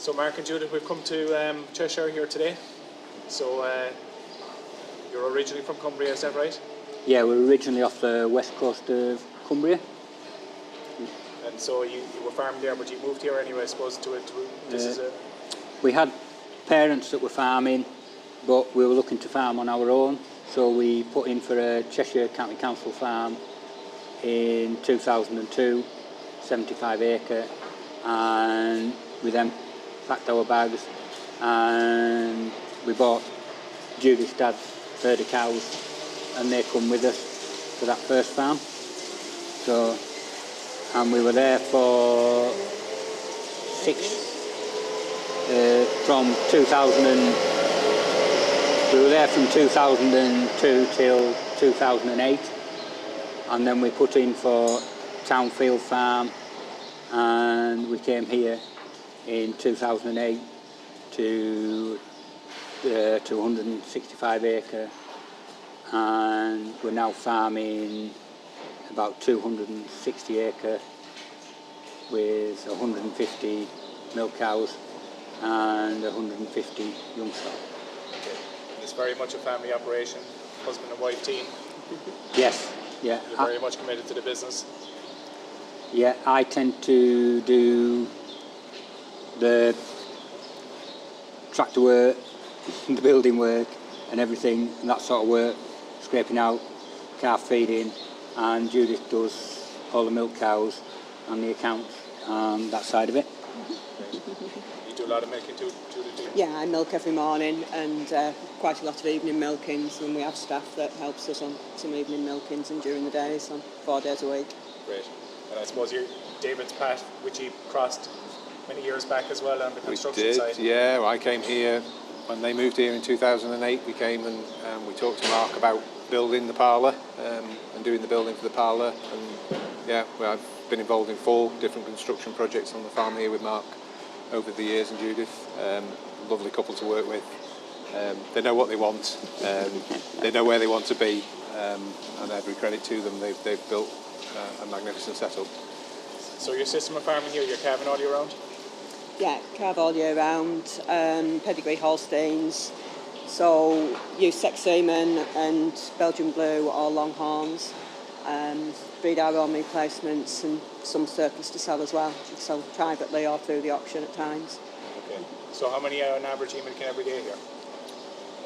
So Mark and Judith, we've come to Cheshire here today. So you're originally from Cumbria, is that right? Yeah, we're originally off the west coast of Cumbria. And so you were farming there, but you moved here anyway, I suppose, We had parents that were farming, but we were looking to farm on our own. So we put in for a Cheshire County Council farm in 2002, 75 acre, and we then packed our bags and we bought Judith's dad's herd of cows, and they come with us to that first farm. So, and we were there for from 2002 till 2008, and then we put in for Townfield Farm, and we came here in 2008 to 165 acre, and we're now farming about 260 acre with 150 milk cows and 150 young stock. Okay. It's very much a family operation, husband and wife team. Yes, yeah. You're very much committed to the business. Yeah, I tend to do the tractor work, the building work and everything, and that sort of work, scraping out, calf feeding, and Judith does all the milk cows and the accounts and that side of it. You do a lot of milking too, Judith? Yeah, I milk every morning, and quite a lot of evening milkings, and we have staff that helps us on some evening milkings and during the days, on 4 days a week. Great. And I suppose you're David's path, which he crossed many years back as well on the construction side. Yeah, well, I came here when they moved here in 2008. We came and we talked to Mark about building the parlour and doing the building for the parlour. And yeah, well, I've been involved in 4 different construction projects on the farm here with Mark over the years, and Judith. Lovely couple to work with. They know what they want. They know where they want to be, and every credit to them. They've built a magnificent setup. So your system of farming here, you're calving all year round? Yeah, calve all year round, pedigree Holsteins, so use sex semen and Belgian blue or longhorns, breed our own replacements and some surplus to sell as well. We sell privately or through the auction at times. Okay. So how many on average are you milking every day here?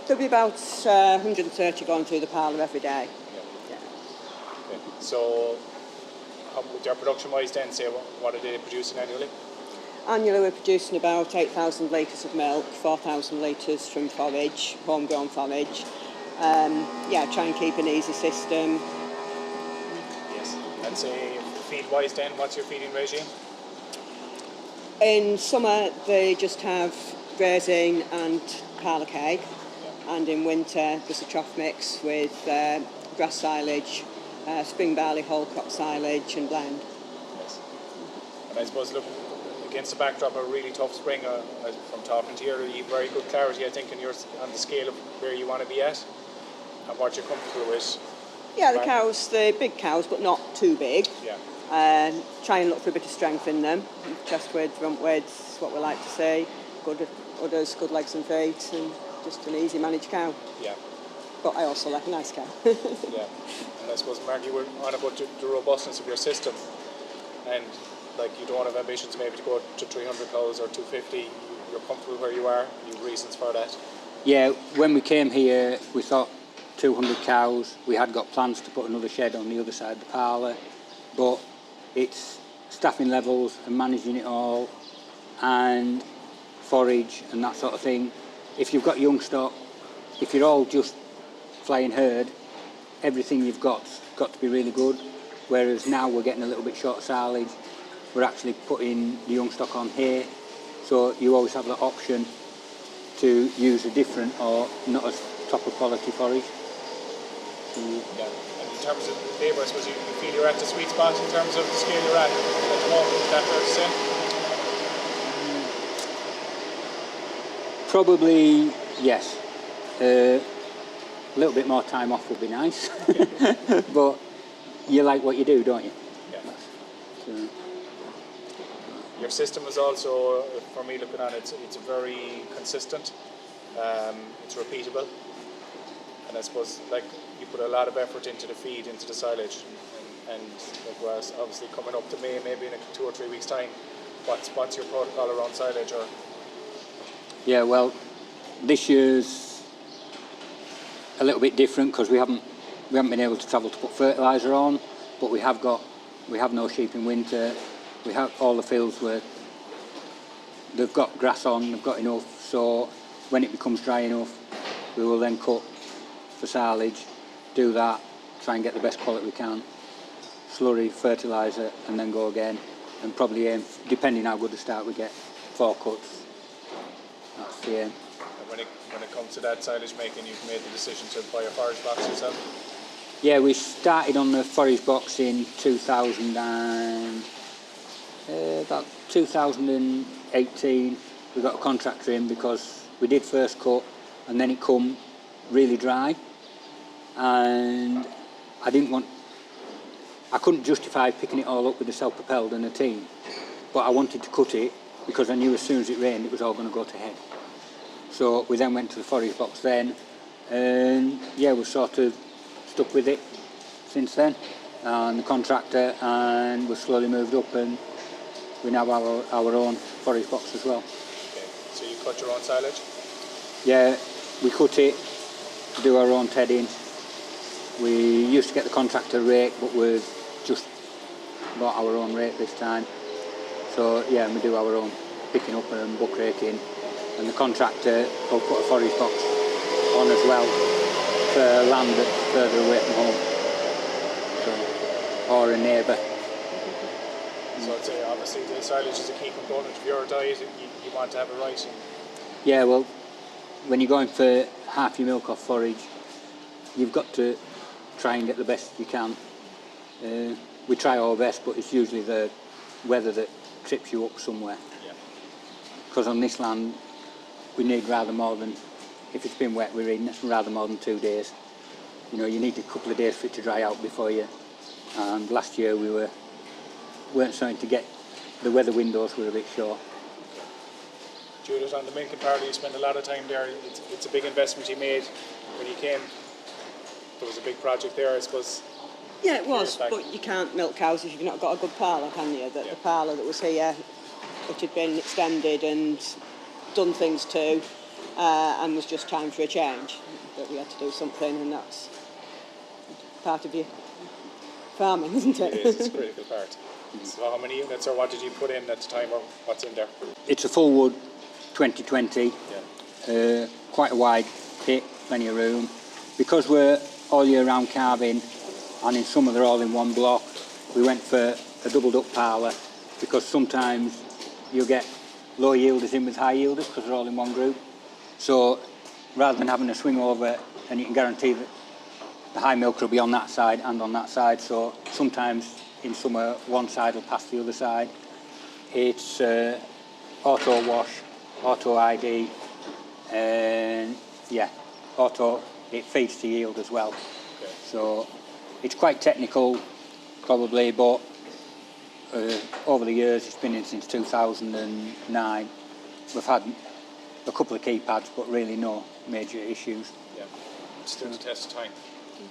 There'll be about 130 going through the parlour every day. Yeah. Okay. So with your production wise then, say what are they producing annually? Annually we're producing about 8,000 litres of milk, 4,000 litres from forage, homegrown forage. Yeah, try and keep an easy system. Yes. And say feed wise then, what's your feeding regime? In summer they just have grazing and parlour cake, and in winter there's a trough mix with grass silage, spring barley, whole crop silage and blend. Yes. And I suppose look, against the backdrop of a really tough spring, from talking to you, you have very good clarity, I think, on the scale of where you want to be at and what you're comfortable with. Yeah, the cows, the big cows, but not too big. Yeah. Try and look for a bit of strength in them. Chest width, rump width, what we like to see. Good udders, good legs and feet, and just an easy managed cow. Yeah. But I also like a nice cow. Yeah. And I suppose, Mark, you were on about the robustness of your system, and like you don't have ambitions maybe to go to 300 cows or 250. You're comfortable where you are. You have reasons for that. Yeah, when we came here, we thought 200 cows. We had got plans to put another shed on the other side of the parlour, but it's staffing levels and managing it all, and forage and that sort of thing. If you've got young stock, if you're all just flying herd, everything you've got's got to be really good. Whereas now we're getting a little bit short of silage. We're actually putting the young stock on here, so you always have the option to use a different or not as top of quality forage. Yeah. And in terms of labour, I suppose you feel you're at the sweet spot in terms of the scale you're at the moment. Is that fair to say? Probably yes. A little bit more time off would be nice, but you like what you do, don't you? Yeah. So. Your system is also, for me looking at it, it's very consistent. It's repeatable, and I suppose like you put a lot of effort into the feed, into the silage, and like was obviously coming up to May, maybe in 2 or 3 weeks' time. What's your protocol around silage? Or Yeah, well, this year's a little bit different because we haven't been able to travel to put fertiliser on, but we have no sheep in winter. We have all the fields where they've got grass on, they've got enough, so when it becomes dry enough, we will then cut for silage, do that, try and get the best quality we can, slurry, fertiliser, and then go again, and probably aim, depending how good a start we get, 4 cuts. That's the aim. when it comes to that silage making, you've made the decision to buy a forage box yourself? Yeah, we started on the forage box in about 2018. We got a contractor in because we did first cut and then it come really dry, and I couldn't justify picking it all up with the self-propelled and a team, but I wanted to cut it because I knew as soon as it rained it was all going to go to head. So we then went to the forage box then, and yeah, we've sort of stuck with it since then, and the contractor, and we've slowly moved up, and we now have our own forage box as well. Okay, so you cut your own silage? Yeah, we cut it, do our own tedding. We used to get the contractor rake, but we've just bought our own rake this time. So yeah, we do our own picking up and buck raking, and the contractor will put a forage box on as well for land that's further away from home, so, or a neighbour. So I'd say obviously the silage is a key component of your diet. You want to have it right. Yeah, well, when you're going for half your milk off forage, you've got to try and get the best you can. We try our best, but it's usually the weather that trips you up somewhere. Yeah. Because on this land, we need rather more than, if it's been wet, we're reading rather more than 2 days. You know, you need a couple of days for it to dry out before you. And last year we weren't starting to get, the weather windows were a bit short. Judith, on the milking parlour, you spent a lot of time there. It's a big investment you made when you came. There was a big project there, I suppose. Yeah, it was, but you can't milk cows if you've not got a good parlour, can you? The parlour that was here, it had been extended and done things to, and was just time for a change. That we had to do something, and that's part of your farming, isn't it? It is, it's a critical part. So how many units or what did you put in at the time, or what's in there? It's a full wood 2020, quite a wide pit, plenty of room. Because we're all year round calving, and in summer they're all in one block, we went for a doubled up parlour, because sometimes you'll get low yielders in with high yielders because they're all in one group. So rather than having a swing over, and you can guarantee that the high milk will be on that side and on that side, so sometimes in summer one side will pass the other side. It's auto wash, auto ID, and yeah, auto, it feeds to yield as well. Okay. So it's quite technical probably, but over the years, it's been in since 2009. We've had a couple of keypads, but really no major issues. Yeah, it stood the test of time.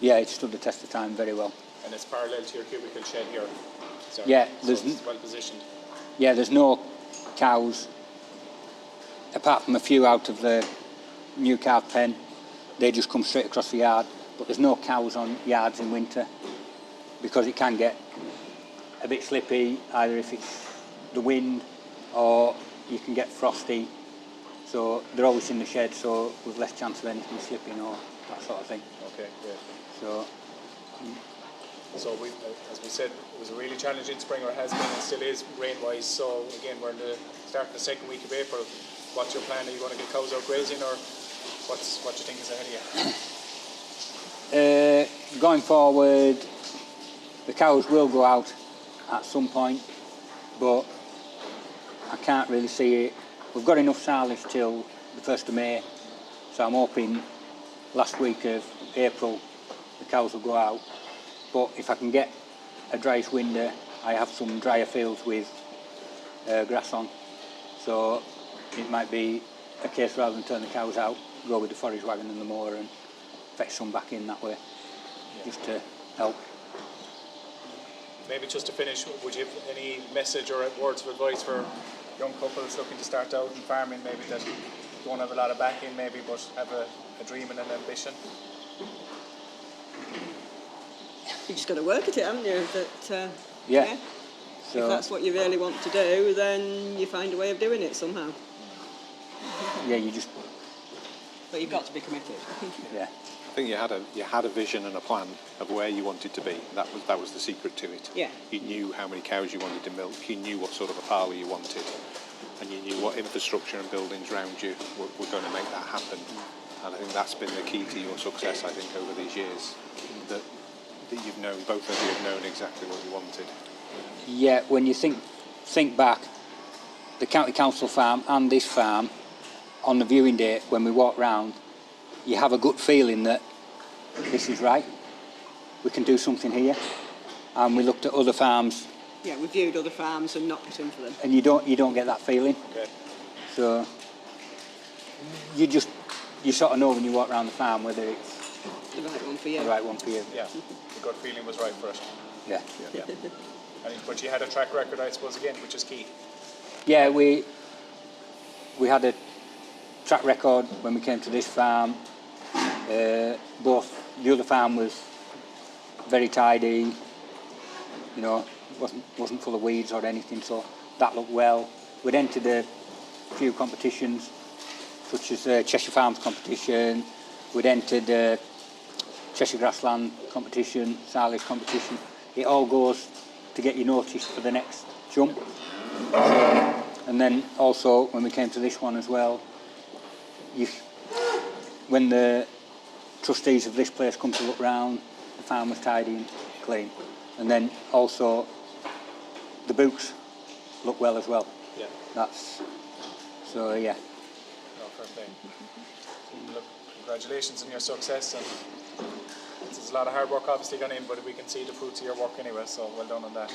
Yeah, it stood the test of time very well. And it's parallel to your cubicle shed here. So, Yeah, so it's well positioned. Yeah, there's no cows, apart from a few out of the new calf pen. They just come straight across the yard, but there's no cows on yards in winter because it can get a bit slippy, either if it's the wind or you can get frosty. So they're always in the shed, so with less chance of anything slipping or that sort of thing. Okay, great. So So we, as we said, it was a really challenging spring, or has been and still is rain-wise. So again, we're in the start of the second week of April. What's your plan? Are you going to get cows out grazing, or what do you think is ahead of you? going forward, the cows will go out at some point, but I can't really see it. We've got enough silage till the 1st of May, so I'm hoping last week of April the cows will go out. But if I can get a dryish window, I have some drier fields with grass on. So it might be a case rather than turn the cows out, go with the forage wagon and the mower and fetch some back in that way, just to help. Maybe just to finish, would you have any message or words of advice for young couples looking to start out in farming, maybe that don't have a lot of backing maybe, but have a dream and an ambition? You just got to work at it, haven't you? That, Yeah. So, if that's what you really want to do, then you find a way of doing it somehow. yeah, you just, But you've got to be committed. yeah. I think you had a vision and a plan of where you wanted to be. That was the secret to it. Yeah. You knew how many cows you wanted to milk. You knew what sort of a parlour you wanted, and you knew what infrastructure and buildings around you were going to make that happen. And I think that's been the key to your success. I think over these years that you've known, both of you have known exactly what you wanted. Yeah, when you think back, the county council farm and this farm, on the viewing day when we walk round, you have a gut feeling that this is right. We can do something here. And we looked at other farms. Yeah, we viewed other farms and knocked into them. And you don't get that feeling. Okay. So you sort of know when you walk around the farm whether it's The right one for you. the right one for you. Yeah, the gut feeling was right for it. Yeah. Yeah. But you had a track record, I suppose, again, which is key. Yeah, we had a track record when we came to this farm. Both the other farm was very tidy, you know, wasn't full of weeds or anything, so that looked well. We'd entered a few competitions, such as Cheshire Farms competition. We'd entered Cheshire Grassland competition, silage competition. It all goes to get you noticed for the next jump. And then also when we came to this one as well, when the trustees of this place come to look round, the farm was tidy and clean. And then also the books look well as well. Yeah. So yeah. No, fair play. Look, congratulations on your success, and there's a lot of hard work obviously gone in, but we can see the fruits of your work anyway, so well done on that.